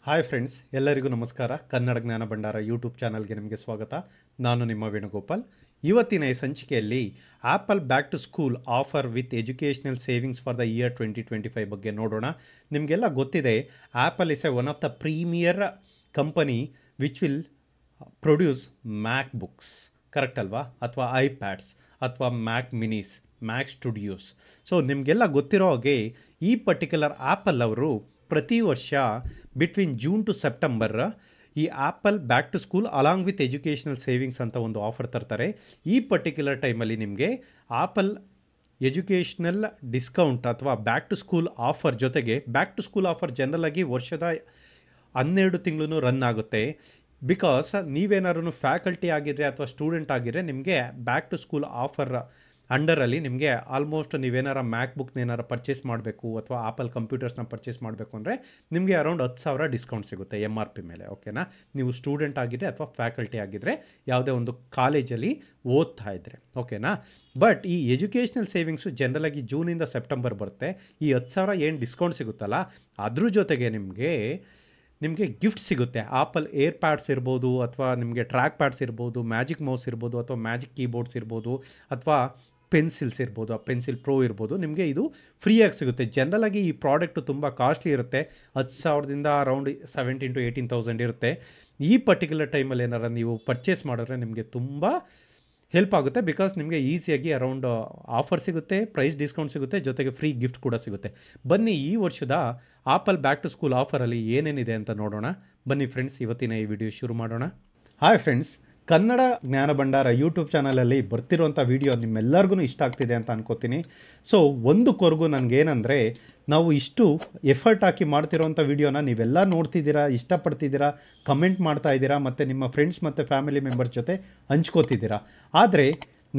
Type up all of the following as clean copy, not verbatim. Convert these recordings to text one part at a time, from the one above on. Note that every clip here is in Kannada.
ಹಾಯ್ ಫ್ರೆಂಡ್ಸ್, ಎಲ್ಲರಿಗೂ ನಮಸ್ಕಾರ. ಕನ್ನಡ ಜ್ಞಾನ ಭಂಡಾರ ಯೂಟ್ಯೂಬ್ ಚಾನಲ್ಗೆ ನಿಮಗೆ ಸ್ವಾಗತ. ನಾನು ನಿಮ್ಮ ವೇಣುಗೋಪಾಲ್. ಇವತ್ತಿನ ಈ ಸಂಚಿಕೆಯಲ್ಲಿ Apple back to school offer with educational savings for the year 2025 ಬಗ್ಗೆ ನೋಡೋಣ. ನಿಮಗೆಲ್ಲ ಗೊತ್ತಿದೆ, Apple is one of the premier company which will produce MacBooks, correct ಅಲ್ವಾ? ಅಥವಾ ಐಪ್ಯಾಡ್ಸ್ ಅಥವಾ ಮ್ಯಾಕ್ ಮಿನೀಸ್, ಮ್ಯಾಕ್ ಸ್ಟುಡಿಯೋಸ್. ಸೊ ನಿಮಗೆಲ್ಲ ಗೊತ್ತಿರೋ ಹಾಗೆ ಈ ಪರ್ಟಿಕ್ಯುಲರ್ ಆ್ಯಪಲ್ ಅವರು ಪ್ರತಿ ವರ್ಷ ಬಿಟ್ವೀನ್ ಜೂನ್ ಟು ಸೆಪ್ಟೆಂಬರ್ ಈ Apple back to school along with educational savings ಅಂತ ಒಂದು ಆಫರ್ ತರ್ತಾರೆ. ಈ ಪರ್ಟಿಕ್ಯುಲರ್ ಟೈಮಲ್ಲಿ ನಿಮಗೆ ಆ್ಯಪಲ್ ಎಜುಕೇಷ್ನಲ್ ಡಿಸ್ಕೌಂಟ್ ಅಥವಾ ಬ್ಯಾಕ್ ಟು ಸ್ಕೂಲ್ ಆಫರ್ ಜೊತೆಗೆ, ಬ್ಯಾಕ್ ಟು ಸ್ಕೂಲ್ ಆಫರ್ ಜನರಲಾಗಿ ವರ್ಷದ 12 ತಿಂಗಳು ರನ್ ಆಗುತ್ತೆ. ಬಿಕಾಸ್ ನೀವೇನಾದ್ರು ಫ್ಯಾಕಲ್ಟಿ ಆಗಿದ್ರೆ ಅಥವಾ ಸ್ಟೂಡೆಂಟ್ ಆಗಿದ್ರೆ ನಿಮಗೆ ಬ್ಯಾಕ್ ಟು ಸ್ಕೂಲ್ ಆಫರ್ ಅಂಡರಲ್ಲಿ ನಿಮಗೆ ಆಲ್ಮೋಸ್ಟ್ ನೀವೇನಾರ ಮ್ಯಾಕ್ ಬುಕ್ನೇನಾರ ಪರ್ಚೇಸ್ ಮಾಡಬೇಕು ಅಥವಾ ಆ್ಯಪಲ್ ಕಂಪ್ಯೂಟರ್ಸ್ನ ಪರ್ಚೇಸ್ ಮಾಡಬೇಕು ಅಂದರೆ ನಿಮಗೆ ಅರೌಂಡ್ 10,000 ಡಿಸ್ಕೌಂಟ್ ಸಿಗುತ್ತೆ MRP ಮೇಲೆ. ಓಕೆನಾ? ನೀವು ಸ್ಟೂಡೆಂಟ್ ಆಗಿದ್ದರೆ ಅಥವಾ ಫ್ಯಾಕಲ್ಟಿ ಆಗಿದ್ದರೆ, ಯಾವುದೇ ಒಂದು ಕಾಲೇಜಲ್ಲಿ ಓದ್ತಾ ಇದ್ದರೆ. ಓಕೆನಾ? ಬಟ್ ಈ ಎಜುಕೇಷ್ನಲ್ ಸೇವಿಂಗ್ಸು ಜನರಲಾಗಿ ಜೂನಿಂದ ಸೆಪ್ಟೆಂಬರ್ ಬರುತ್ತೆ. ಈ 10,000 ಏನು ಡಿಸ್ಕೌಂಟ್ ಸಿಗುತ್ತಲ್ಲ, ಅದ್ರ ಜೊತೆಗೆ ನಿಮಗೆ ಗಿಫ್ಟ್ ಸಿಗುತ್ತೆ. ಆ್ಯಪಲ್ ಏರ್ ಪ್ಯಾಡ್ಸ್ ಇರ್ಬೋದು, ಅಥವಾ ನಿಮಗೆ ಟ್ರ್ಯಾಕ್ ಪ್ಯಾಡ್ಸ್ ಇರ್ಬೋದು, ಮ್ಯಾಜಿಕ್ ಮೌಸ್ ಇರ್ಬೋದು, ಅಥವಾ ಮ್ಯಾಜಿಕ್ ಕೀಬೋರ್ಡ್ಸ್ ಇರ್ಬೋದು, ಅಥವಾ ಪೆನ್ಸಿಲ್ಸ್ ಇರ್ಬೋದು, ಆ ಪೆನ್ಸಿಲ್ ಪ್ರೋ ಇರ್ಬೋದು, ನಿಮಗೆ ಇದು ಫ್ರೀಯಾಗಿ ಸಿಗುತ್ತೆ. ಜನರಲಾಗಿ ಈ ಪ್ರಾಡಕ್ಟು ತುಂಬ ಕಾಸ್ಟ್ಲಿ ಇರುತ್ತೆ. 10,000ದಿಂದ ಅರೌಂಡ್ 17,000 to 18,000 ಇರುತ್ತೆ. ಈ ಪರ್ಟಿಕ್ಯುಲರ್ ಟೈಮಲ್ಲಿ ಏನಾರು ನೀವು ಪರ್ಚೇಸ್ ಮಾಡಿದ್ರೆ ನಿಮಗೆ ತುಂಬ ಹೆಲ್ಪ್ ಆಗುತ್ತೆ. ಬಿಕಾಸ್ ನಿಮಗೆ ಈಸಿಯಾಗಿ ಅರೌಂಡ್ ಆಫರ್ ಸಿಗುತ್ತೆ, ಪ್ರೈಸ್ ಡಿಸ್ಕೌಂಟ್ ಸಿಗುತ್ತೆ, ಜೊತೆಗೆ ಫ್ರೀ ಗಿಫ್ಟ್ ಕೂಡ ಸಿಗುತ್ತೆ. ಬನ್ನಿ ಈ ವರ್ಷದ ಆ್ಯಪಲ್ ಬ್ಯಾಕ್ ಟು ಸ್ಕೂಲ್ ಆಫರಲ್ಲಿ ಏನೇನಿದೆ ಅಂತ ನೋಡೋಣ. ಬನ್ನಿ ಫ್ರೆಂಡ್ಸ್, ಇವತ್ತಿನ ಈ ವಿಡಿಯೋ ಶುರು ಮಾಡೋಣ. ಹಾಯ್ ಫ್ರೆಂಡ್ಸ್, ಕನ್ನಡ ಜ್ಞಾನ ಭಂಡಾರ ಯೂಟ್ಯೂಬ್ ಚಾನಲಲ್ಲಿ ಬರ್ತಿರೋಂಥ ವಿಡಿಯೋ ನಿಮ್ಮೆಲ್ಲರಿಗೂ ಇಷ್ಟ ಆಗ್ತಿದೆ ಅಂತ ಅನ್ಕೋತೀನಿ. ಸೊ ಒಂದು ಕೊರಗು ನನಗೇನೆಂದರೆ, ನಾವು ಇಷ್ಟು ಎಫರ್ಟ್ ಹಾಕಿ ಮಾಡ್ತಿರೋಂಥ ವಿಡಿಯೋನ ನೀವೆಲ್ಲ ನೋಡ್ತಿದ್ದೀರಾ, ಇಷ್ಟಪಡ್ತಿದ್ದೀರಾ, ಕಮೆಂಟ್ ಮಾಡ್ತಾ ಇದ್ದೀರಾ, ಮತ್ತು ನಿಮ್ಮ ಫ್ರೆಂಡ್ಸ್ ಮತ್ತು ಫ್ಯಾಮಿಲಿ ಮೆಂಬರ್ಸ್ ಜೊತೆ ಹಂಚ್ಕೋತಿದ್ದೀರಾ. ಆದರೆ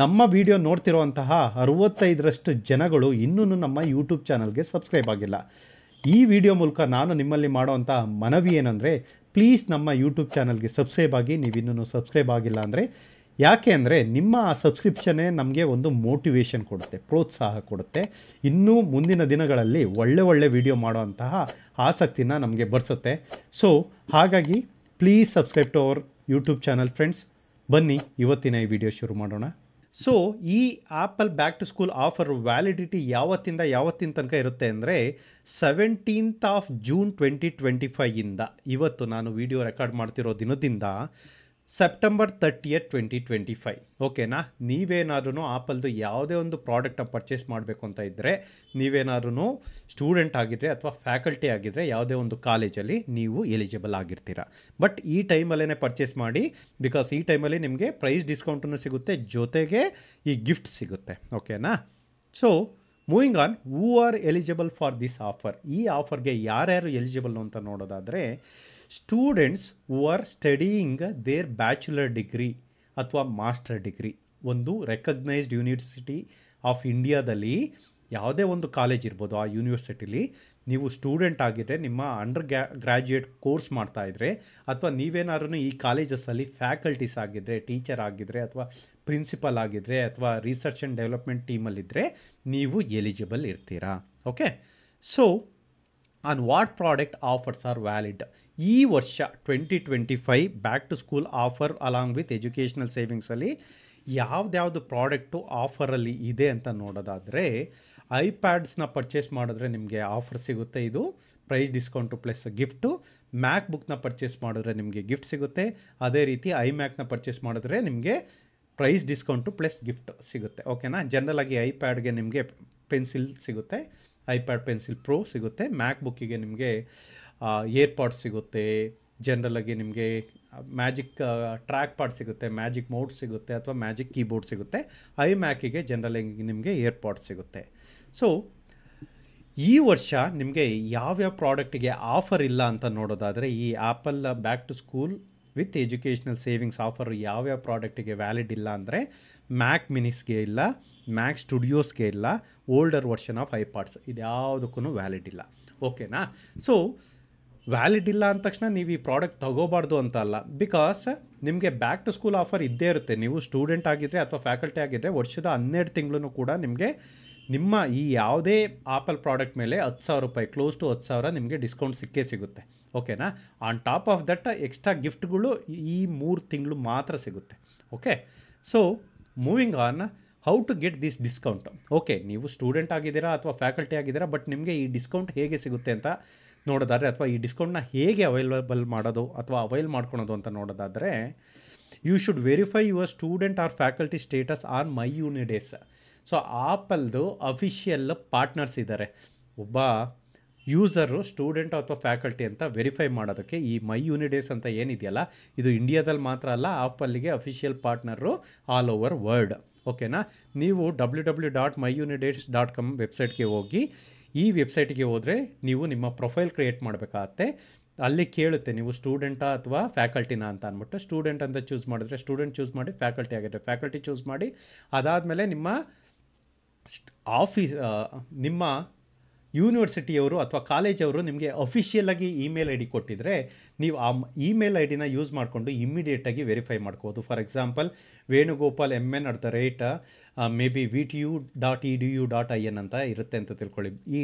ನಮ್ಮ ವಿಡಿಯೋ ನೋಡ್ತಿರೋಂತಹ 65ರಷ್ಟು ಜನಗಳು ಇನ್ನೂ ನಮ್ಮ ಯೂಟ್ಯೂಬ್ ಚಾನಲ್ಗೆ ಸಬ್ಸ್ಕ್ರೈಬ್ ಆಗಿಲ್ಲ. ಈ ವಿಡಿಯೋ ಮೂಲಕ ನಾನು ನಿಮ್ಮಲ್ಲಿ ಮಾಡೋವಂಥ ಮನವಿ ಏನಂದರೆ, ಪ್ಲೀಸ್ ನಮ್ಮ ಯೂಟ್ಯೂಬ್ ಚಾನಲ್ಗೆ ಸಬ್ಸ್ಕ್ರೈಬ್ ಆಗಿ. ನೀವಿನ್ನೂ ಸಬ್ಸ್ಕ್ರೈಬ್ ಆಗಿಲ್ಲ ಅಂದರೆ, ಯಾಕೆ ಅಂದರೆ ನಿಮ್ಮ ಆ ಸಬ್ಸ್ಕ್ರಿಪ್ಷನ್ನೇ ನಮಗೆ ಒಂದು ಮೋಟಿವೇಶನ್ ಕೊಡುತ್ತೆ, ಪ್ರೋತ್ಸಾಹ ಕೊಡುತ್ತೆ. ಇನ್ನೂ ಮುಂದಿನ ದಿನಗಳಲ್ಲಿ ಒಳ್ಳೆ ವಿಡಿಯೋ ಮಾಡೋವಂತಹ ಆಸಕ್ತಿನ ನಮಗೆ ಬರ್ಸುತ್ತೆ. ಸೊ ಹಾಗಾಗಿ please subscribe to our YouTube channel friends. ಬನ್ನಿ ಇವತ್ತಿನ ಈ ವಿಡಿಯೋ ಶುರು ಮಾಡೋಣ. ಸೊ ಈ Apple back to school offer validity ಯಾವತ್ತಿನ ತನಕ ಇರುತ್ತೆ ಅಂದರೆ 17th of June 2025ಇಂದ, ಇವತ್ತು ನಾನು ವಿಡಿಯೋ ರೆಕಾರ್ಡ್ ಮಾಡ್ತಿರೋ ದಿನದಿಂದ ಸೆಪ್ಟೆಂಬರ್ 30th 2025. ಓಕೆನಾ? ನೀವೇನಾದ್ರೂ ಆ್ಯಪಲ್ದು ಯಾವುದೇ ಒಂದು ಪ್ರಾಡಕ್ಟನ್ನ ಪರ್ಚೇಸ್ ಮಾಡಬೇಕು ಅಂತ ಇದ್ದರೆ, ನೀವೇನಾದ್ರೂ ಸ್ಟೂಡೆಂಟ್ ಆಗಿದ್ದರೆ ಅಥವಾ ಫ್ಯಾಕಲ್ಟಿ ಆಗಿದ್ದರೆ ಯಾವುದೇ ಒಂದು ಕಾಲೇಜಲ್ಲಿ ನೀವು ಎಲಿಜಿಬಲ್ ಆಗಿರ್ತೀರ. ಬಟ್ ಈ ಟೈಮಲ್ಲೇ ಪರ್ಚೇಸ್ ಮಾಡಿ. ಬಿಕಾಸ್ ಈ ಟೈಮಲ್ಲಿ ನಿಮಗೆ ಪ್ರೈಸ್ ಡಿಸ್ಕೌಂಟನ್ನು ಸಿಗುತ್ತೆ, ಜೊತೆಗೆ ಈ ಗಿಫ್ಟ್ ಸಿಗುತ್ತೆ. ಓಕೆನಾ? So moving on, who are eligible for this offer. ಈ ಆಫರ್ಗೆ ಯಾರ್ಯಾರು ಎಲಿಜಿಬಲ್ ಅಂತ ನೋಡೋದಾದರೆ, students who are studying their bachelor degree ಅಥವಾ ಮಾಸ್ಟರ್ ಡಿಗ್ರಿ, ಒಂದು ರೆಕಗ್ನೈಸ್ಡ್ ಯೂನಿವರ್ಸಿಟಿ ಆಫ್ ಇಂಡಿಯಾದಲ್ಲಿ ಯಾವುದೇ ಒಂದು ಕಾಲೇಜ್ ಇರ್ಬೋದು, ಆ ಯೂನಿವರ್ಸಿಟಿಲಿ ನೀವು ಸ್ಟೂಡೆಂಟ್ ಆಗಿದ್ದರೆ, ನಿಮ್ಮ ಅಂಡರ್ ಗ್ರ್ಯಾಜುಯೇಟ್ ಕೋರ್ಸ್ ಮಾಡ್ತಾಯಿದ್ರೆ, ಅಥವಾ ನೀವೇನಾದ್ರೂ ಈ ಕಾಲೇಜಸ್ಸಲ್ಲಿ ಫ್ಯಾಕಲ್ಟೀಸ್ ಆಗಿದ್ದರೆ, ಟೀಚರ್ ಆಗಿದ್ದರೆ, ಅಥವಾ ಪ್ರಿನ್ಸಿಪಲ್ ಆಗಿದ್ದರೆ, ಅಥವಾ ರಿಸರ್ಚ್ ಆ್ಯಂಡ್ ಡೆವಲಪ್ಮೆಂಟ್ ಟೀಮಲ್ಲಿದ್ದರೆ ನೀವು ಎಲಿಜಿಬಲ್ ಇರ್ತೀರಾ. Okay? So on what product offers are valid? ಈ ವರ್ಷ 2025 back to school offer along with educational ಸೇವಿಂಗ್ಸಲ್ಲಿ ಯಾವ್ದು ಪ್ರಾಡಕ್ಟು ಆಫರಲ್ಲಿ ಇದೆ ಅಂತ ನೋಡೋದಾದರೆ, ಐಪ್ಯಾಡ್ಸ್ನ ಪರ್ಚೇಸ್ ಮಾಡಿದ್ರೆ ನಿಮಗೆ ಆಫರ್ ಸಿಗುತ್ತೆ. ಇದು ಪ್ರೈಸ್ ಡಿಸ್ಕೌಂಟು ಪ್ಲಸ್ ಗಿಫ್ಟು. ಮ್ಯಾಕ್ ಬುಕ್ನ ಪರ್ಚೇಸ್ ಮಾಡಿದ್ರೆ ನಿಮಗೆ ಗಿಫ್ಟ್ ಸಿಗುತ್ತೆ. ಅದೇ ರೀತಿ ಐಮ್ಯಾಕ್ನ ಪರ್ಚೇಸ್ ಮಾಡಿದ್ರೆ ನಿಮಗೆ ಪ್ರೈಸ್ ಡಿಸ್ಕೌಂಟು ಪ್ಲಸ್ ಗಿಫ್ಟ್ ಸಿಗುತ್ತೆ. ಓಕೆನಾ? ಜನರಲಾಗಿ ಐಪ್ಯಾಡ್ಗೆ ನಿಮಗೆ ಪೆನ್ಸಿಲ್ ಸಿಗುತ್ತೆ, ಐಪ್ಯಾಡ್ ಪೆನ್ಸಿಲ್ ಪ್ರೋ ಸಿಗುತ್ತೆ. ಮ್ಯಾಕ್ ಬುಕ್ಕಿಗೆ ನಿಮಗೆ ಏರ್ಪಾಡ್ ಸಿಗುತ್ತೆ. ಜನರಲಾಗಿ ನಿಮಗೆ ಮ್ಯಾಜಿಕ್ ಟ್ರ್ಯಾಕ್ ಪ್ಯಾಡ್ ಸಿಗುತ್ತೆ, ಮ್ಯಾಜಿಕ್ ಮೌಸ್ ಸಿಗುತ್ತೆ, ಅಥವಾ ಮ್ಯಾಜಿಕ್ ಕೀಬೋರ್ಡ್ ಸಿಗುತ್ತೆ. ಐಮ್ಯಾಕಿಗೆ ಜನರಲಾಗಿ ನಿಮಗೆ ಏರ್ಪಾಡ್ ಸಿಗುತ್ತೆ. ಸೊ ಈ ವರ್ಷ ನಿಮಗೆ ಯಾವ್ಯಾವ ಪ್ರಾಡಕ್ಟಿಗೆ ಆಫರ್ ಇಲ್ಲ ಅಂತ ನೋಡೋದಾದರೆ, ಈ Apple back to school with educational savings offer ಯಾವ್ಯಾವ ಪ್ರಾಡಕ್ಟಿಗೆ ವ್ಯಾಲಿಡ್ ಇಲ್ಲ ಅಂದರೆ, ಮ್ಯಾಕ್ ಮಿನಿಸ್ಗೆ ಇಲ್ಲ, ಮ್ಯಾಕ್ ಸ್ಟುಡಿಯೋಸ್ಗೆ ಇಲ್ಲ, ಓಲ್ಡರ್ ವರ್ಷನ್ ಆಫ್ ಐಪಾಡ್ಸ್, ಇದ್ಯಾವುದಕ್ಕೂ ವ್ಯಾಲಿಡ್ ಇಲ್ಲ. ಓಕೆನಾ? ಸೊ ವ್ಯಾಲಿಡ್ ಇಲ್ಲ ಅಂದ ತಕ್ಷಣ ನೀವು ಈ ಪ್ರಾಡಕ್ಟ್ ತೊಗೋಬಾರ್ದು ಅಂತ ಅಲ್ಲ. ಬಿಕಾಸ್ ನಿಮಗೆ ಬ್ಯಾಕ್ ಟು ಸ್ಕೂಲ್ ಆಫರ್ ಇದ್ದೇ ಇರುತ್ತೆ. ನೀವು ಸ್ಟೂಡೆಂಟ್ ಆಗಿದ್ದರೆ ಅಥವಾ ಫ್ಯಾಕಲ್ಟಿ ಆಗಿದ್ದರೆ ವರ್ಷದ 12 ತಿಂಗಳು ಕೂಡ ನಿಮಗೆ ನಿಮ್ಮ ಈ ಯಾವುದೇ ಆಪಲ್ ಪ್ರಾಡಕ್ಟ್ ಮೇಲೆ 10,000 ರೂಪಾಯಿ, ಕ್ಲೋಸ್ ಟು 10,000 ನಿಮಗೆ ಡಿಸ್ಕೌಂಟ್ ಸಿಕ್ಕೇ ಸಿಗುತ್ತೆ. ಓಕೆನಾ? On top of that extra ಗಿಫ್ಟ್ಗಳು ಈ 3 ತಿಂಗಳು ಮಾತ್ರ ಸಿಗುತ್ತೆ. Okay, so moving on, how to get this discount. Okay, ನೀವು ಸ್ಟೂಡೆಂಟ್ ಆಗಿದ್ದೀರಾ ಅಥವಾ ಫ್ಯಾಕಲ್ಟಿ ಆಗಿದ್ದೀರಾ, ಬಟ್ ನಿಮಗೆ ಈ ಡಿಸ್ಕೌಂಟ್ ಹೇಗೆ ಸಿಗುತ್ತೆ ಅಂತ ನೋಡೋದಾದರೆ, ಅಥವಾ ಈ ಡಿಸ್ಕೌಂಟ್ನ ಹೇಗೆ ಅವೈಲೇಬಲ್ ಮಾಡೋದು ಅಥವಾ ಅವೈಲ್ ಮಾಡ್ಕೊಳೋದು ಅಂತ ನೋಡೋದಾದರೆ, you should verify your student or faculty status on my UNiDAYS. So ಆಪಲ್ದು ಅಫಿಷಿಯಲ್ ಪಾರ್ಟ್ನರ್ಸ್ ಇದ್ದಾರೆ. ಒಬ್ಬ ಯೂಸರು ಸ್ಟೂಡೆಂಟ್ ಅಥವಾ ಫ್ಯಾಕಲ್ಟಿ ಅಂತ ವೆರಿಫೈ ಮಾಡೋದಕ್ಕೆ ಈ ಮೈ ಯೂನಿಡೇಸ್ ಅಂತ ಏನಿದೆಯಲ್ಲ, ಇದು ಇಂಡಿಯಾದಲ್ಲಿ ಮಾತ್ರ ಅಲ್ಲ, ಆಪಲ್ಗೆ official partner all over world. ಓಕೆನಾ? ನೀವು www.myunidates.com ವೆಬ್ಸೈಟ್ಗೆ ಹೋಗಿ, ಈ ವೆಬ್ಸೈಟ್ಗೆ ಹೋದರೆ ನೀವು ನಿಮ್ಮ ಪ್ರೊಫೈಲ್ ಕ್ರಿಯೇಟ್ ಮಾಡಬೇಕಾಗತ್ತೆ. ಅಲ್ಲಿ ಕೇಳುತ್ತೆ ನೀವು ಸ್ಟೂಡೆಂಟಾ ಅಥವಾ ಫ್ಯಾಕಲ್ಟಿನಾ ಅಂತ ಅಂದ್ಬಿಟ್ಟು. ಸ್ಟೂಡೆಂಟ್ ಅಂತ ಚೂಸ್ ಮಾಡಿದ್ರೆ ಸ್ಟೂಡೆಂಟ್ ಚೂಸ್ ಮಾಡಿ, ಫ್ಯಾಕಲ್ಟಿ ಆಗಿದ್ರೆ ಫ್ಯಾಕಲ್ಟಿ ಚೂಸ್ ಮಾಡಿ. ಅದಾದಮೇಲೆ ನಿಮ್ಮ ನಿಮ್ಮ ಯೂನಿವರ್ಸಿಟಿಯವರು ಅಥವಾ ಕಾಲೇಜವರು ನಿಮಗೆ ಅಫಿಷಿಯಲಾಗಿ ಇಮೇಲ್ ಐ ಡಿ ಕೊಟ್ಟಿದ್ರೆ, ನೀವು ಆ ಇಮೇಲ್ ಐ ಡಿನ ಯೂಸ್ ಮಾಡಿಕೊಂಡು ಇಮ್ಮಿಡಿಯೇಟಾಗಿ ವೆರಿಫೈ ಮಾಡ್ಕೋಬೋದು. For example venugopal.mn@, may be VTU.edu.in ಅಂತ ಇರುತ್ತೆ ಅಂತ ತಿಳ್ಕೊಳ್ಳಿ. ಈ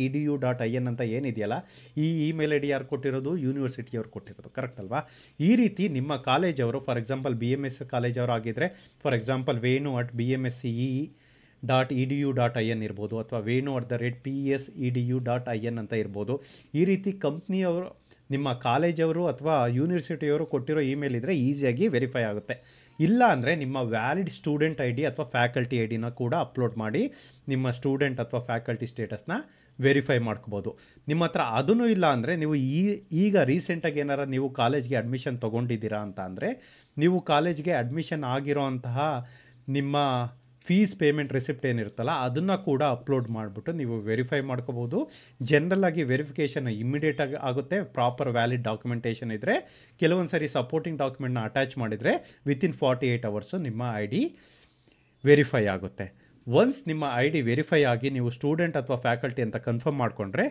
.edu.in ಅಂತ ಏನಿದೆಯಲ್ಲ, ಈ ಇಮೇಲ್ ಐ ಡಿ ಯಾರು ಕೊಟ್ಟಿರೋದು? ಯೂನಿವರ್ಸಿಟಿಯವ್ರು ಕೊಟ್ಟಿರೋದು. ಕರೆಕ್ಟ್ ಅಲ್ವಾ? ಈ ರೀತಿ ನಿಮ್ಮ ಕಾಲೇಜವರು, ಫಾರ್ ಎಕ್ಸಾಂಪಲ್ BMS ಕಾಲೇಜವರು ಆಗಿದ್ದರೆ, ಫಾರ್ ಎಕ್ಸಾಂಪಲ್ venu@bmsce.edu.in ಇರ್ಬೋದು, ಅಥವಾ venu@PESEDU.in ಅಂತ ಇರ್ಬೋದು. ಈ ರೀತಿ ಕಂಪ್ನಿಯವರು, ನಿಮ್ಮ ಕಾಲೇಜವರು ಅಥವಾ ಯೂನಿವರ್ಸಿಟಿಯವರು ಕೊಟ್ಟಿರೋ ಇಮೇಲ್ ಇದ್ದರೆ ಈಸಿಯಾಗಿ ವೆರಿಫೈ ಆಗುತ್ತೆ. ಇಲ್ಲ ಅಂದರೆ ನಿಮ್ಮ ವ್ಯಾಲಿಡ್ ಸ್ಟೂಡೆಂಟ್ ಐ ಡಿ ಅಥವಾ ಫ್ಯಾಕಲ್ಟಿ ಐ ಡಿನ ಕೂಡ ಅಪ್ಲೋಡ್ ಮಾಡಿ ನಿಮ್ಮ ಸ್ಟೂಡೆಂಟ್ ಅಥವಾ ಫ್ಯಾಕಲ್ಟಿ ಸ್ಟೇಟಸ್ನ ವೆರಿಫೈ ಮಾಡ್ಕೋಬೋದು. ನಿಮ್ಮ ಹತ್ರ ಅದೂ ಇಲ್ಲ ಅಂದರೆ, ನೀವು ಈಗ ರೀಸೆಂಟಾಗಿ ಏನಾರ ನೀವು ಕಾಲೇಜ್ಗೆ ಅಡ್ಮಿಷನ್ ತೊಗೊಂಡಿದ್ದೀರಾ ಅಂತ ಅಂದರೆ, ನೀವು ಕಾಲೇಜ್ಗೆ ಅಡ್ಮಿಷನ್ ಆಗಿರೋ ಅಂತಹ ನಿಮ್ಮ ಫೀಸ್ ಪೇಮೆಂಟ್ ರಿಸಿಪ್ಟ್ ಏನಿರುತ್ತಲ್ಲ, ಅದನ್ನು ಕೂಡ ಅಪ್ಲೋಡ್ ಮಾಡಿಬಿಟ್ಟು ನೀವು ವೆರಿಫೈ ಮಾಡ್ಕೋಬೋದು. ಜನರಲ್ಲಾಗಿ ವೆರಿಫಿಕೇಷನ್ ಇಮ್ಮಿಡಿಯೇಟಾಗಿ ಆಗುತ್ತೆ, ಪ್ರಾಪರ್ ವ್ಯಾಲಿಡ್ ಡಾಕ್ಯುಮೆಂಟೇಷನ್ ಇದ್ದರೆ. ಕೆಲವೊಂದು ಸರಿ ಸಪೋರ್ಟಿಂಗ್ ಡಾಕ್ಯುಮೆಂಟ್ನ ಅಟ್ಯಾಚ್ ಮಾಡಿದರೆ ವಿತಿನ್ 48 ಅವರ್ಸು ನಿಮ್ಮ ಐ ಡಿ ವೆರಿಫೈ ಆಗುತ್ತೆ. ಒನ್ಸ್ ನಿಮ್ಮ ಐ ಡಿ ವೆರಿಫೈ ಆಗಿ ನೀವು ಸ್ಟೂಡೆಂಟ್ ಅಥವಾ ಫ್ಯಾಕಲ್ಟಿ ಅಂತ ಕನ್ಫರ್ಮ್ ಮಾಡಿಕೊಂಡ್ರೆ,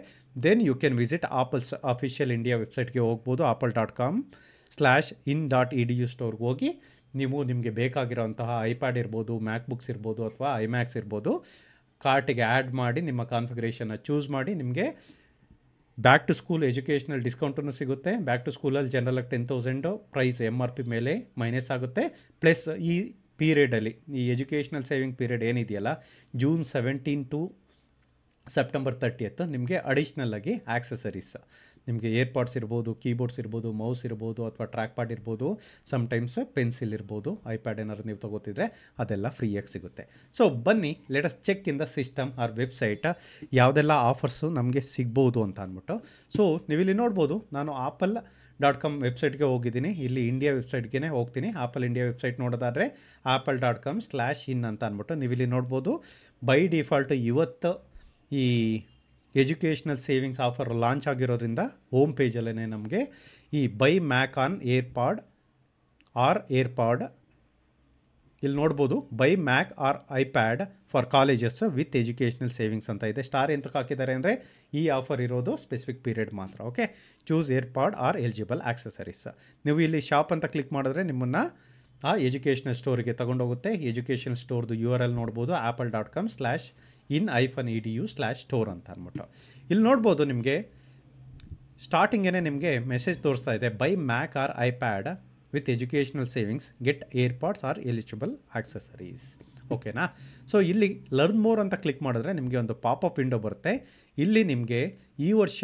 then you can visit Apple's official India ವೆಬ್ಸೈಟ್ಗೆ ಹೋಗ್ಬೋದು. apple.com/in.edu ಸ್ಟೋರ್ಗೆ ಹೋಗಿ ನೀವು ನಿಮಗೆ ಬೇಕಾಗಿರೋಂತಹ ಐಪ್ಯಾಡ್ ಇರ್ಬೋದು, ಮ್ಯಾಕ್ಬುಕ್ಸ್ ಇರ್ಬೋದು, ಅಥವಾ ಐಮ್ಯಾಕ್ಸ್ ಇರ್ಬೋದು, ಕಾರ್ಟಿಗೆ ಆ್ಯಡ್ ಮಾಡಿ ನಿಮ್ಮ ಕಾನ್ಫಿಗರೇಷನ್ನ ಚೂಸ್ ಮಾಡಿ. ನಿಮಗೆ ಬ್ಯಾಕ್ ಟು ಸ್ಕೂಲ್ ಎಜುಕೇಷನಲ್ ಡಿಸ್ಕೌಂಟನ್ನು ಸಿಗುತ್ತೆ. ಬ್ಯಾಕ್ ಟು ಸ್ಕೂಲಲ್ಲಿ ಜನರಲಾಗಿ 10,000 ಪ್ರೈಸ್ MRP ಮೇಲೆ ಮೈನಸ್ ಆಗುತ್ತೆ. ಪ್ಲಸ್ ಈ ಪೀರಿಯಡಲ್ಲಿ, ಈ ಎಜುಕೇಷನಲ್ ಸೇವಿಂಗ್ ಪೀರಿಯಡ್ ಏನಿದೆಯಲ್ಲ, June 17 to September 30 ನಿಮಗೆ ಅಡಿಷ್ನಲ್ಲಾಗಿ ಆಕ್ಸೆಸರೀಸ್, ನಿಮಗೆ ಏರ್ಪಾಡ್ಸ್ ಇರ್ಬೋದು, ಕೀಬೋರ್ಡ್ಸ್ ಇರ್ಬೋದು, ಮೌಸ್ ಇರ್ಬೋದು, ಅಥವಾ ಟ್ರ್ಯಾಕ್ ಪ್ಯಾಡ್ ಇರ್ಬೋದು, ಸಮ್ಟೈಮ್ಸ್ ಪೆನ್ಸಿಲ್ ಇರ್ಬೋದು, ಐಪ್ಯಾಡ್ ಏನಾದ್ರು ನೀವು ತೊಗೋತಿದ್ರೆ ಅದೆಲ್ಲ ಫ್ರೀಯಾಗಿ ಸಿಗುತ್ತೆ. ಸೊ ಬನ್ನಿ, let us check in the system or website ಯಾವುದೆಲ್ಲ ಆಫರ್ಸು ನಮಗೆ ಸಿಗ್ಬೋದು ಅಂತ ಅಂದ್ಬಿಟ್ಟು. ಸೊ ನೀವಿಲ್ಲಿ ನೋಡ್ಬೋದು, ನಾನು apple.com ವೆಬ್ಸೈಟ್ಗೆ ಹೋಗಿದ್ದೀನಿ. ಇಲ್ಲಿ ಇಂಡಿಯಾ ವೆಬ್ಸೈಟ್ಗೆ ಹೋಗ್ತೀನಿ. ಆಪಲ್ ಇಂಡಿಯಾ ವೆಬ್ಸೈಟ್ ನೋಡೋದಾದರೆ apple.com/in ಅಂತ ಅಂದ್ಬಿಟ್ಟು ನೀವಿಲ್ಲಿ ನೋಡ್ಬೋದು. ಬೈ ಡಿಫಾಲ್ಟ್ ಇವತ್ತು ಈ ಎಜುಕೇಷ್ನಲ್ ಸೇವಿಂಗ್ಸ್ ಆಫರ್ ಲಾಂಚ್ ಆಗಿರೋದ್ರಿಂದ ಹೋಮ್ ಪೇಜಲ್ಲೇ ನಮಗೆ ಈ ಬೈ ಮ್ಯಾಕ್ ಆನ್ ಏರ್ಪಾಡ್ ಇಲ್ಲಿ ನೋಡ್ಬೋದು, buy Mac or iPad for colleges with educational savings ಅಂತ ಇದೆ. ಸ್ಟಾರ್ ಎಂತಕ್ಕೆ ಹಾಕಿದ್ದಾರೆ ಅಂದರೆ, ಈ ಆಫರ್ ಇರೋದು ಸ್ಪೆಸಿಫಿಕ್ ಪೀರಿಯಡ್ ಮಾತ್ರ. Okay, choose AirPod or eligible accessories. ನೀವು ಇಲ್ಲಿ ಶಾಪ್ ಅಂತ ಕ್ಲಿಕ್ ಮಾಡಿದ್ರೆ ನಿಮ್ಮನ್ನು ಆ ಎಜುಕೇಷನಲ್ ಸ್ಟೋರಿಗೆ ತೊಗೊಂಡೋಗುತ್ತೆ. ಎಜುಕೇಷನಲ್ ಸ್ಟೋರ್ದು URL ನೋಡ್ಬೋದು, apple.com/in-edu/store ಅಂತ ಅಂದ್ಬಿಟ್ಟು. ಇಲ್ಲಿ ನೋಡ್ಬೋದು, ನಿಮಗೆ ಸ್ಟಾರ್ಟಿಂಗೇ ನಿಮಗೆ ಮೆಸೇಜ್ ತೋರಿಸ್ತಾ ಇದೆ, buy Mac or iPad with educational savings, get AirPods or eligible accessories. ಓಕೆನಾ? ಸೊ ಇಲ್ಲಿ ಲರ್ನ್ ಮೋರ್ ಅಂತ ಕ್ಲಿಕ್ ಮಾಡಿದ್ರೆ ನಿಮಗೆ ಒಂದು ಪಾಪಪ್ ವಿಂಡೋ ಬರುತ್ತೆ. ಇಲ್ಲಿ ನಿಮಗೆ ಈ ವರ್ಷ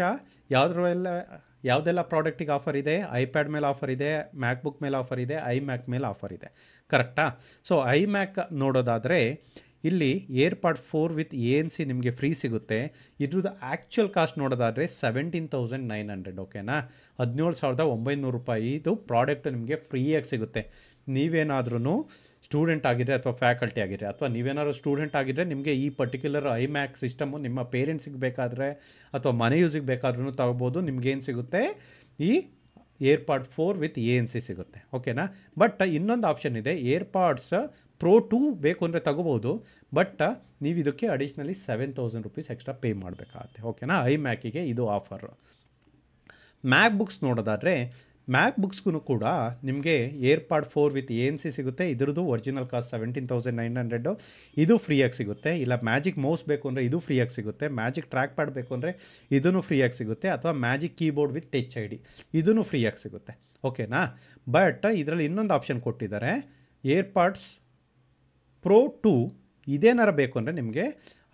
ಯಾವುದೆಲ್ಲ ಪ್ರಾಡಕ್ಟಿಗೆ ಆಫರ್ ಇದೆ, ಐಪ್ಯಾಡ್ ಮೇಲೆ ಆಫರ್ ಇದೆ, ಮ್ಯಾಕ್ಬುಕ್ ಮೇಲೆ ಆಫರ್ ಇದೆ, ಐಮ್ಯಾಕ್ ಮೇಲೆ ಆಫರ್ ಇದೆ. ಕರೆಕ್ಟಾ? ಸೊ ಐಮ್ಯಾಕ್ ನೋಡೋದಾದರೆ ಇಲ್ಲಿ ಏರ್ಪಾಡ್ 4 ವಿತ್ ANC ನಿಮಗೆ ಫ್ರೀ ಸಿಗುತ್ತೆ. ಇದ್ರದ್ದು ಆ್ಯಕ್ಚುಯಲ್ ಕಾಸ್ಟ್ ನೋಡೋದಾದರೆ 17,900. ಓಕೆನಾ? 17,900 ರೂಪಾಯಿ ಇದು ಪ್ರಾಡಕ್ಟ್ ನಿಮಗೆ ಫ್ರೀಯಾಗಿ ಸಿಗುತ್ತೆ. ನೀವೇನಾದ್ರೂ ಸ್ಟೂಡೆಂಟ್ ಆಗಿದ್ರೆ ಅಥವಾ ಫ್ಯಾಕಲ್ಟಿ ಆಗಿದ್ರೆ, ಅಥವಾ ನೀವೇನಾದ್ರು ಸ್ಟೂಡೆಂಟ್ ಆಗಿದ್ದರೆ ನಿಮಗೆ ಈ ಪರ್ಟಿಕ್ಯುಲರ್ ಐಮ್ಯಾಕ್ ಸಿಸ್ಟಮು ನಿಮ್ಮ ಪೇರೆಂಟ್ಸಿಗೆ ಬೇಕಾದರೆ ಅಥವಾ ಮನೆ ಯೂಸಿಗೆ ಬೇಕಾದ್ರೂ ತಗೋಬೋದು. ನಿಮಗೇನು ಸಿಗುತ್ತೆ, ಈ ಏರ್ಪಾಡ್ 4 ವಿತ್ ANC ಸಿಗುತ್ತೆ. ಓಕೆನಾ? ಬಟ್ ಇನ್ನೊಂದು ಆಪ್ಷನ್ ಇದೆ, ಏರ್ಪಾಡ್ಸ್ Pro 2 ಬೇಕು ಅಂದರೆ ತಗೋಬೋದು. ಬಟ್ ನೀವು ಇದಕ್ಕೆ ಅಡಿಷ್ನಲಿ 7,000 ರೂಪೀಸ್ ಎಕ್ಸ್ಟ್ರಾ ಪೇ ಮಾಡಬೇಕಾಗತ್ತೆ. ಓಕೆನಾ? ಐಮ್ಯಾಕಿಗೆ ಇದು ಆಫರು. ಮ್ಯಾಕ್ ಬುಕ್ಸ್ ನೋಡೋದಾದರೆ ಮ್ಯಾಕ್ ಬುಕ್ಸ್ಗೂ ಕೂಡ ನಿಮಗೆ ಏರ್ಪಾಡ್ 4 ವಿತ್ ANC ಸಿಗುತ್ತೆ. ಇದ್ರದ್ದು ಒರಿಜಿನಲ್ ಕಾಸ್ಟ್ 17,900. ಇದು ಫ್ರೀಯಾಗಿ ಸಿಗುತ್ತೆ. ಇಲ್ಲ ಮ್ಯಾಜಿಕ್ ಮೌಸ್ ಬೇಕು ಅಂದರೆ ಇದು ಫ್ರೀಯಾಗಿ ಸಿಗುತ್ತೆ. ಮ್ಯಾಜಿಕ್ ಟ್ರ್ಯಾಕ್ ಪ್ಯಾಡ್ ಬೇಕು ಅಂದರೆ ಇದೂ ಫ್ರೀಯಾಗಿ ಸಿಗುತ್ತೆ. ಅಥವಾ magic keyboard with touch ID ಇದೂ ಫ್ರೀಯಾಗಿ ಸಿಗುತ್ತೆ. ಓಕೆನಾ? ಬಟ್ ಇದರಲ್ಲಿ ಇನ್ನೊಂದು ಆಪ್ಷನ್ ಕೊಟ್ಟಿದ್ದಾರೆ, ಏರ್ಪಾಡ್ಸ್ ಪ್ರೋ 2 ಇದೇನಾರ ಬೇಕು ಅಂದರೆ ನಿಮಗೆ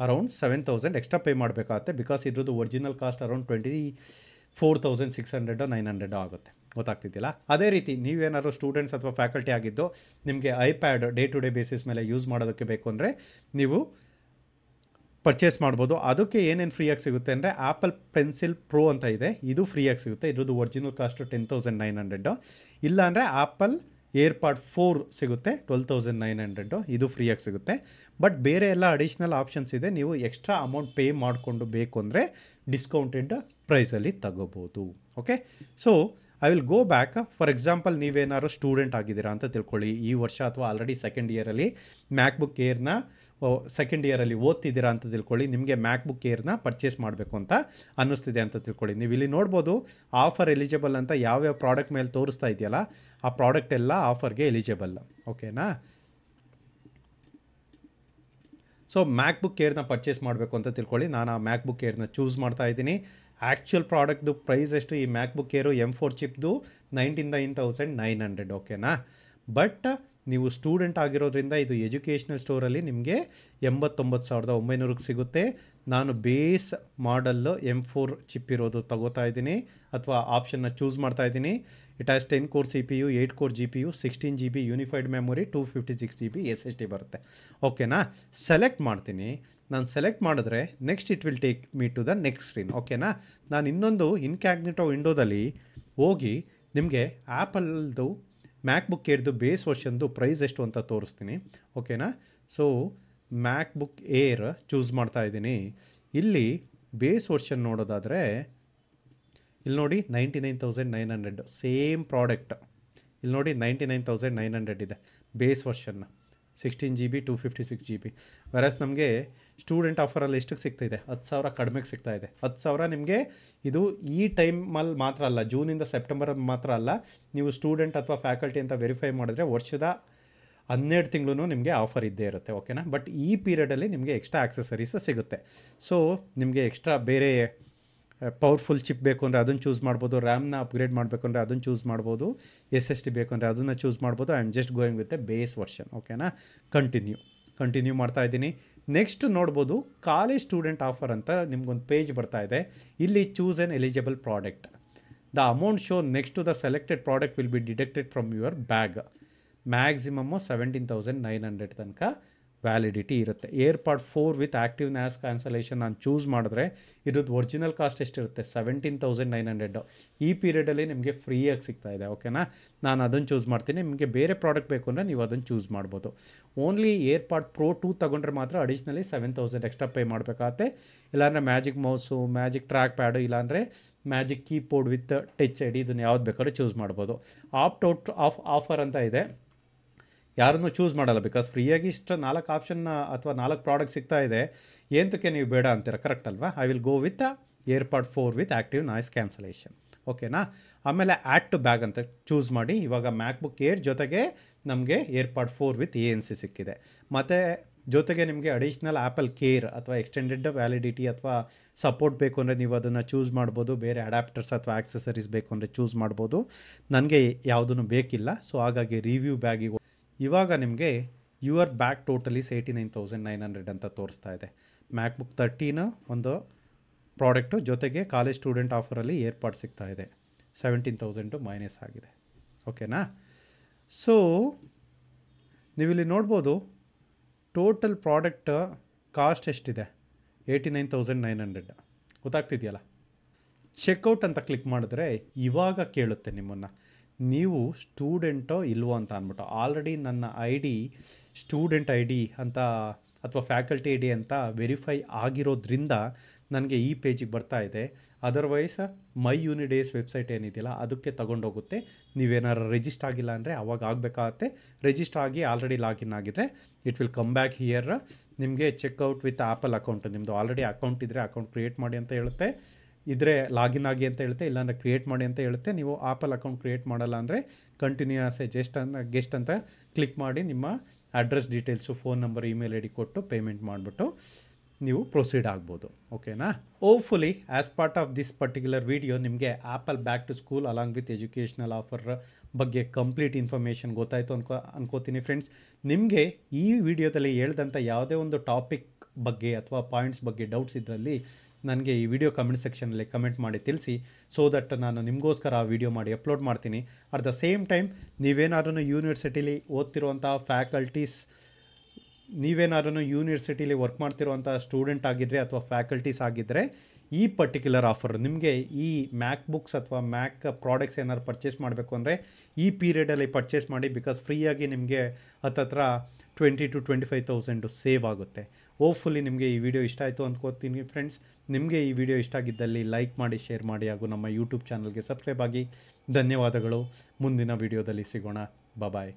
ಅರೌಂಡ್ 7,000 ಎಕ್ಸ್ಟ್ರಾ ಪೇ ಮಾಡಬೇಕಾಗುತ್ತೆ. ಬಿಕಾಸ್ ಇದ್ರದ್ದು ಒರಿಜಿನಲ್ ಕಾಸ್ಟ್ ಅರೌಂಡ್ 24,600 900 ಆಗುತ್ತೆ. ಗೊತ್ತಾಗ್ತಿದ್ದಿಲ್ಲ? ಅದೇ ರೀತಿ ನೀವೇನಾದ್ರು ಸ್ಟೂಡೆಂಟ್ಸ್ ಅಥವಾ ಫ್ಯಾಕಲ್ಟಿ ಆಗಿದ್ದು ನಿಮಗೆ iPad day to day basis ಮೇಲೆ ಯೂಸ್ ಮಾಡೋದಕ್ಕೆ ಬೇಕು ಅಂದರೆ ನೀವು ಪರ್ಚೇಸ್ ಮಾಡ್ಬೋದು. ಅದಕ್ಕೆ ಏನೇನು ಫ್ರೀಯಾಗಿ ಸಿಗುತ್ತೆ ಅಂದರೆ ಆ್ಯಪಲ್ ಪೆನ್ಸಿಲ್ ಪ್ರೋ ಅಂತ ಇದೆ, ಇದು ಫ್ರೀಯಾಗಿ ಸಿಗುತ್ತೆ. ಇದ್ರದ್ದು ಒರಿಜಿನಲ್ ಕಾಸ್ಟು 10,900. ಇಲ್ಲಾಂದರೆ ಆ್ಯಪಲ್ ಏರ್ಪಾಡ್ 4 ಸಿಗುತ್ತೆ 12,900, ಇದು ಫ್ರೀಯಾಗಿ ಸಿಗುತ್ತೆ. ಬಟ್ ಬೇರೆ ಎಲ್ಲ ಅಡಿಷ್ನಲ್ ಆಪ್ಷನ್ಸ್ ಇದೆ, ನೀವು ಎಕ್ಸ್ಟ್ರಾ ಅಮೌಂಟ್ ಪೇ ಮಾಡಿಕೊಂಡು ಬೇಕು ಅಂದರೆ ಡಿಸ್ಕೌಂಟೆಡ್ ಪ್ರೈಸಲ್ಲಿ ತಗೋಬೋದು. Okay, so I will go back. For example ನೀವೇನಾದ್ರು ಸ್ಟೂಡೆಂಟ್ ಆಗಿದ್ದೀರಾ ಅಂತ ತಿಳ್ಕೊಳ್ಳಿ, ಈ ವರ್ಷ ಅಥವಾ ಆಲ್ರೆಡಿ ಸೆಕೆಂಡ್ ಇಯರಲ್ಲಿ ಮ್ಯಾಕ್ಬುಕ್ ಏರ್ನ ಸೆಕೆಂಡ್ ಇಯರಲ್ಲಿ ಓದ್ತಿದ್ದೀರಾ ಅಂತ ತಿಳ್ಕೊಳ್ಳಿ. ನಿಮಗೆ ಮ್ಯಾಕ್ಬುಕ್ ಏರ್ನ ಪರ್ಚೇಸ್ ಮಾಡಬೇಕು ಅಂತ ಅನ್ನಿಸ್ತಿದೆ ಅಂತ ತಿಳ್ಕೊಳ್ಳಿ. ನೀವು ಇಲ್ಲಿ ನೋಡ್ಬೋದು ಆಫರ್ ಎಲಿಜಿಬಲ್ ಅಂತ ಯಾವ್ಯಾವ ಪ್ರಾಡಕ್ಟ್ ಮೇಲೆ ತೋರಿಸ್ತಾ ಇದೆಯಲ್ಲ, ಆ ಪ್ರಾಡಕ್ಟ್ ಎಲ್ಲ ಆಫರ್ಗೆ ಎಲಿಜಿಬಲ್. ಓಕೆನಾ? ಸೊ ಮ್ಯಾಕ್ಬುಕ್ ಏರ್ನ ಪರ್ಚೇಸ್ ಮಾಡಬೇಕು ಅಂತ ತಿಳ್ಕೊಳ್ಳಿ. ನಾನು ಆ ಮ್ಯಾಕ್ಬುಕ್ ಏರ್ನ ಚೂಸ್ ಮಾಡ್ತಾ ಇದ್ದೀನಿ. ಆ್ಯಕ್ಚುಯಲ್ ಪ್ರಾಡಕ್ಟ್ದು ಪ್ರೈಸ್ ಎಷ್ಟು? ಈ ಮ್ಯಾಕ್ಬುಕ್ ಏರು M4 ಚಿಪ್ದು 99,900. ಓಕೆನಾ? ಬಟ್ ನೀವು ಸ್ಟೂಡೆಂಟ್ ಆಗಿರೋದ್ರಿಂದ ಇದು ಎಜುಕೇಷನಲ್ ಸ್ಟೋರಲ್ಲಿ ನಿಮಗೆ 89,900 ಸಿಗುತ್ತೆ. ನಾನು ಬೇಸ್ ಮಾಡಲ್ಲು M4 ಚಿಪ್ ಇರೋದು ತಗೋತಾ ಇದ್ದೀನಿ ಅಥವಾ ಆಪ್ಷನ್ನ ಚೂಸ್ ಮಾಡ್ತಾ ಇದ್ದೀನಿ. It has 10 core CPU, 8 core GPU, 16 GB unified memory, 256 GB SSD ಬರುತ್ತೆ. ಓಕೆನಾ? ಸೆಲೆಕ್ಟ್ ಮಾಡ್ತೀನಿ. ನಾನು ಸೆಲೆಕ್ಟ್ ಮಾಡಿದ್ರೆ next it will take me to the next screen. ಓಕೆನಾ? ನಾನು ಇನ್ನೊಂದು ಇನ್ಕ್ಯಾಗ್ನಿಟೋ ವಿಂಡೋದಲ್ಲಿ ಹೋಗಿ ನಿಮಗೆ ಆ್ಯಪಲ್ದು ಮ್ಯಾಕ್ಬುಕ್ ಏರ್ದು ಬೇಸ್ ವರ್ಷನ್ದು ಪ್ರೈಸ್ ಎಷ್ಟು ಅಂತ ತೋರಿಸ್ತೀನಿ. ಓಕೆನಾ? ಸೊ ಮ್ಯಾಕ್ಬುಕ್ ಏರ್ ಚೂಸ್ ಮಾಡ್ತಾ ಇದ್ದೀನಿ. ಇಲ್ಲಿ ಬೇಸ್ ವರ್ಷನ್ ನೋಡೋದಾದರೆ ಇಲ್ಲಿ ನೋಡಿ 99,900 ಸೇಮ್ ಪ್ರಾಡಕ್ಟ್. ಇಲ್ಲಿ ನೋಡಿ 99,900 ಇದೆ ಬೇಸ್ ವರ್ಷನ್ನ, 16 GB 256 GB. ವೆರಸ್ ನಮಗೆ ಸ್ಟೂಡೆಂಟ್ ಆಫರಲ್ಲಿ ಎಷ್ಟಕ್ಕೆ ಸಿಗ್ತಾಯಿದೆ? 10,000 ಕಡಿಮೆಗೆ ಸಿಗ್ತಾಯಿದೆ. 10,000 ನಿಮಗೆ ಇದು ಈ ಟೈಮಲ್ಲಿ ಮಾತ್ರ ಅಲ್ಲ, ಜೂನಿಂದ ಸೆಪ್ಟೆಂಬರ್ ಮಾತ್ರ ಅಲ್ಲ. ನೀವು ಸ್ಟೂಡೆಂಟ್ ಅಥವಾ ಫ್ಯಾಕಲ್ಟಿ ಅಂತ ವೆರಿಫೈ ಮಾಡಿದ್ರೆ ವರ್ಷದ 12 ತಿಂಗಳು ನಿಮಗೆ ಆಫರ್ ಇದ್ದೇ ಇರುತ್ತೆ. ಓಕೆನಾ? ಬಟ್ ಈ ಪೀರಿಯಡಲ್ಲಿ ನಿಮಗೆ ಎಕ್ಸ್ಟ್ರಾ ಆಕ್ಸೆಸರೀಸ್ ಸಿಗುತ್ತೆ. ಸೊ ನಿಮಗೆ ಎಕ್ಸ್ಟ್ರಾ ಬೇರೆ ಪವರ್ಫುಲ್ ಚಿಪ್ ಬೇಕು ಅಂದರೆ ಅದನ್ನು ಚೂಸ್ ಮಾಡ್ಬೋದು. ರ್ಯಾಮ್ನ ಅಪ್ಗ್ರೇಡ್ ಮಾಡಬೇಕು ಅಂದರೆ ಅದನ್ನು ಚೂಸ್ ಮಾಡ್ಬೋದು. SSD ಬೇಕು ಅಂದರೆ ಅದನ್ನು ಚೂಸ್ ಮಾಡ್ಬೋದು. I am just going with A base version. ಓಕೆನಾ? ಕಂಟಿನ್ಯೂ ಮಾಡ್ತಾ ಇದ್ದೀನಿ. ನೆಕ್ಸ್ಟ್ ನೋಡ್ಬೋದು ಕಾಲೇಜ್ ಸ್ಟೂಡೆಂಟ್ ಆಫರ್ ಅಂತ ನಿಮ್ಗೊಂದು ಪೇಜ್ ಬರ್ತಾ ಇದೆ. ಇಲ್ಲಿ choose an eligible product. The amount show next to the selected product will be deducted from your bag. Maximum 17,900 ತನಕ ವ್ಯಾಲಿಡಿಟಿ ಇರುತ್ತೆ. AirPod 4 with active noise cancellation ನಾನು ಚೂಸ್ ಮಾಡಿದ್ರೆ ಇದ್ರದ್ದು ಒರಿಜಿನಲ್ ಕಾಸ್ಟ್ ಎಷ್ಟಿರುತ್ತೆ? 17,900. ಈ ಪೀರಿಯಡಲ್ಲಿ ನಿಮಗೆ ಫ್ರೀಯಾಗಿ ಸಿಗ್ತಾ ಇದೆ. ಓಕೆನಾ? ನಾನು ಅದನ್ನು ಚೂಸ್ ಮಾಡ್ತೀನಿ. ನಿಮಗೆ ಬೇರೆ ಪ್ರಾಡಕ್ಟ್ ಬೇಕು ಅಂದರೆ ನೀವು ಅದನ್ನು ಚೂಸ್ ಮಾಡ್ಬೋದು. ಓನ್ಲಿ ಏರ್ಪಾಡ್ ಪ್ರೋ 2 ತೊಗೊಂಡ್ರೆ ಮಾತ್ರ ಅಡಿಷ್ನಲಿ 7,000 ಎಕ್ಸ್ಟ್ರಾ ಪೇ ಮಾಡಬೇಕಾಗತ್ತೆ. ಇಲ್ಲಾಂದರೆ magic mouse, magic trackpad, ಇಲ್ಲಾಂದರೆ magic keyboard with touch ID ಇದನ್ನು ಯಾವ್ದು ಬೇಕಾದ್ರೂ ಚೂಸ್ ಮಾಡ್ಬೋದು. ಆಪ್ಟ್ ಆಫರ್ ಅಂತ ಇದೆ, ಯಾರನ್ನೂ ಚೂಸ್ ಮಾಡಲ್ಲ. ಬಿಕಾಸ್ ಫ್ರೀಯಾಗಿ ಇಷ್ಟು 4 ಆಪ್ಷನ್ನ ಅಥವಾ 4 ಪ್ರಾಡಕ್ಟ್ ಸಿಗ್ತಾ ಇದೆ, ಏನಕ್ಕೆ ನೀವು ಬೇಡ ಅಂತೀರ? ಕರೆಕ್ಟ್ ಅಲ್ವಾ? I will go with AirPod 4 with active noise cancellation. ಓಕೆನಾ? ಆಮೇಲೆ ಆ್ಯಡ್ ಟು ಬ್ಯಾಗ್ ಅಂತ ಚೂಸ್ ಮಾಡಿ. ಇವಾಗ ಮ್ಯಾಕ್ಬುಕ್ ಏರ್ ಜೊತೆಗೆ ನಮಗೆ ಏರ್ಪಾಡ್ 4 ವಿತ್ ANC ಸಿಕ್ಕಿದೆ. ಮತ್ತು ಜೊತೆಗೆ ನಿಮಗೆ ಅಡಿಷ್ನಲ್ ಆ್ಯಪಲ್ ಕೇರ್ ಅಥವಾ ಎಕ್ಸ್ಟೆಂಡೆಡ್ ವ್ಯಾಲಿಡಿಟಿ ಅಥವಾ ಸಪೋರ್ಟ್ ಬೇಕು ಅಂದರೆ ನೀವು ಅದನ್ನು ಚೂಸ್ ಮಾಡ್ಬೋದು. ಬೇರೆ ಅಡ್ಯಾಪ್ಟರ್ಸ್ ಅಥವಾ ಆಕ್ಸೆಸರೀಸ್ ಬೇಕು ಅಂದರೆ ಚೂಸ್ ಮಾಡ್ಬೋದು. ನನಗೆ ಯಾವುದೂ ಬೇಕಿಲ್ಲ. ಸೊ ಹಾಗಾಗಿ ರಿವ್ಯೂ ಬ್ಯಾಗಿಗೆ ಇವಾಗ ನಿಮಗೆ ಯುವರ್ ಬ್ಯಾಗ್ ಟೋಟಲಿ 89,900 ಅಂತ ತೋರಿಸ್ತಾ ಇದೆ. ಮ್ಯಾಕ್ಬುಕ್ 13 ಒಂದು ಪ್ರಾಡಕ್ಟು, ಜೊತೆಗೆ ಕಾಲೇಜ್ ಸ್ಟೂಡೆಂಟ್ ಆಫರಲ್ಲಿ ಏರ್ಪಾಡ್ ಸಿಗ್ತಾ ಇದೆ. 17,000 ಮೈನಸ್ ಆಗಿದೆ. ಓಕೆನಾ? ಸೊ ನೀವಿಲ್ಲಿ ನೋಡ್ಬೋದು ಟೋಟಲ್ ಪ್ರಾಡಕ್ಟ್ ಕಾಸ್ಟ್ ಎಷ್ಟಿದೆ? 89,900. ಗೊತ್ತಾಗ್ತಿದೆಯಲ್ಲ? ಚೆಕ್ಔಟ್ ಅಂತ ಕ್ಲಿಕ್ ಮಾಡಿದ್ರೆ ಇವಾಗ ಕೇಳುತ್ತೆ ನಿಮ್ಮನ್ನು, ನೀವು ಸ್ಟೂಡೆಂಟೋ ಇಲ್ವೋ ಅಂತ ಅಂದ್ಬಿಟ್ಟು. ಆಲ್ರೆಡಿ ನನ್ನ ID ಸ್ಟೂಡೆಂಟ್ ID ಅಂತ ಅಥವಾ ಫ್ಯಾಕಲ್ಟಿ ID ಅಂತ ವೆರಿಫೈ ಆಗಿರೋದ್ರಿಂದ ನನಗೆ ಈ ಪೇಜಿಗೆ ಬರ್ತಾ ಇದೆ. ಅದರ್ವೈಸ್ ಮೈ ಯೂನಿಡೇಸ್ ವೆಬ್ಸೈಟ್ ಏನಿದೆಯಲ್ಲ ಅದಕ್ಕೆ ತೊಗೊಂಡೋಗುತ್ತೆ. ನೀವೇನಾರು ರಿಜಿಸ್ಟರ್ ಆಗಿಲ್ಲ ಅಂದರೆ ಅವಾಗ ಆಗಬೇಕಾಗತ್ತೆ. ರಿಜಿಸ್ಟರ್ ಆಗಿ ಆಲ್ರೆಡಿ ಲಾಗಿನ್ ಆಗಿದ್ರೆ it will come back here. ನಿಮಗೆ ಚೆಕ್ಔಟ್ ವಿತ್ ಆ್ಯಪಲ್ ಅಕೌಂಟ್, ನಿಮ್ಮದು ಆಲ್ರೆಡಿ ಅಕೌಂಟ್ ಇದ್ದರೆ ಅಕೌಂಟ್ ಕ್ರಿಯೇಟ್ ಮಾಡಿ ಅಂತ ಹೇಳುತ್ತೆ. ಇದ್ರೆ ಲಾಗಿನ್ ಆಗಿ ಅಂತ ಹೇಳುತ್ತೆ, ಇಲ್ಲಾಂದರೆ ಕ್ರಿಯೇಟ್ ಮಾಡಿ ಅಂತ ಹೇಳುತ್ತೆ. ನೀವು ಆಪಲ್ ಅಕೌಂಟ್ ಕ್ರಿಯೇಟ್ ಮಾಡಲ್ಲ ಅಂದರೆ ಕಂಟಿನ್ಯೂ ಆಸ್ ಎ ಗೆಸ್ಟ್ ಅಂತ ಕ್ಲಿಕ್ ಮಾಡಿ ನಿಮ್ಮ address details, phone number, email I D ಕೊಟ್ಟು ಪೇಮೆಂಟ್ ಮಾಡಿಬಿಟ್ಟು ನೀವು ಪ್ರೊಸೀಡ್ ಆಗ್ಬೋದು. ಓಕೆನಾ? Hopefully as part of this particular video ನಿಮಗೆ Apple back to school along with educational offer ಬಗ್ಗೆ ಕಂಪ್ಲೀಟ್ ಇನ್ಫಾರ್ಮೇಷನ್ ಗೊತ್ತಾಯಿತು ಅನ್ಕೋತೀನಿ ಫ್ರೆಂಡ್ಸ್. ನಿಮಗೆ ಈ ವಿಡಿಯೋದಲ್ಲಿ ಹೇಳ್ದಂಥ ಯಾವುದೇ ಒಂದು ಟಾಪಿಕ್ ಬಗ್ಗೆ ಅಥವಾ ಪಾಯಿಂಟ್ಸ್ ಬಗ್ಗೆ ಡೌಟ್ಸ್ ಇದರಲ್ಲಿ ನನಗೆ ಈ ವಿಡಿಯೋ ಕಮೆಂಟ್ ಸೆಕ್ಷನಲ್ಲಿ ಕಮೆಂಟ್ ಮಾಡಿ ತಿಳಿಸಿ. ಸೊ ದಟ್ ನಾನು ನಿಮಗೋಸ್ಕರ ಆ ವಿಡಿಯೋ ಮಾಡಿ ಅಪ್ಲೋಡ್ ಮಾಡ್ತೀನಿ. ಅಟ್ ದ ಸೇಮ್ ಟೈಮ್ ನೀವೇನಾದ್ರೂ ಯೂನಿವರ್ಸಿಟಿಲಿ ಓದ್ತಿರುವಂಥ ಯೂನಿವರ್ಸಿಟಿಲಿ ವರ್ಕ್ ಮಾಡ್ತಿರುವಂಥ ಸ್ಟೂಡೆಂಟ್ ಆಗಿದ್ದರೆ ಅಥವಾ ಫ್ಯಾಕಲ್ಟೀಸ್ ಆಗಿದ್ದರೆ ಈ ಪರ್ಟಿಕ್ಯುಲರ್ ಆಫರ್ ನಿಮಗೆ ಈ ಮ್ಯಾಕ್ ಬುಕ್ಸ್ ಅಥವಾ ಮ್ಯಾಕ್ ಪ್ರಾಡಕ್ಟ್ಸ್ ಏನಾದ್ರು ಪರ್ಚೇಸ್ ಮಾಡಬೇಕು ಅಂದರೆ ಈ ಪೀರಿಯಡಲ್ಲಿ ಪರ್ಚೇಸ್ ಮಾಡಿ. ಬಿಕಾಸ್ ಫ್ರೀಯಾಗಿ ನಿಮಗೆ ಹತ್ತತ್ರ 20,000 to 25,000 ಸೇವ್ ಆಗುತ್ತೆ. ಹೋಪ್ಫುಲಿ ನಿಮಗೆ ಈ ವಿಡಿಯೋ ಇಷ್ಟ ಆಯಿತು ಅಂದ್ಕೋತೀನಿ ಫ್ರೆಂಡ್ಸ್. ನಿಮಗೆ ಈ ವಿಡಿಯೋ ಇಷ್ಟ ಆಗಿದ್ದಲ್ಲಿ ಲೈಕ್ ಮಾಡಿ, ಶೇರ್ ಮಾಡಿ ಹಾಗೂ ನಮ್ಮ ಯೂಟ್ಯೂಬ್ ಚಾನಲ್ಗೆ ಸಬ್ಸ್ಕ್ರೈಬ್ ಆಗಿ. ಧನ್ಯವಾದಗಳು. ಮುಂದಿನ ವಿಡಿಯೋದಲ್ಲಿ ಸಿಗೋಣ. ಬಾಯ್.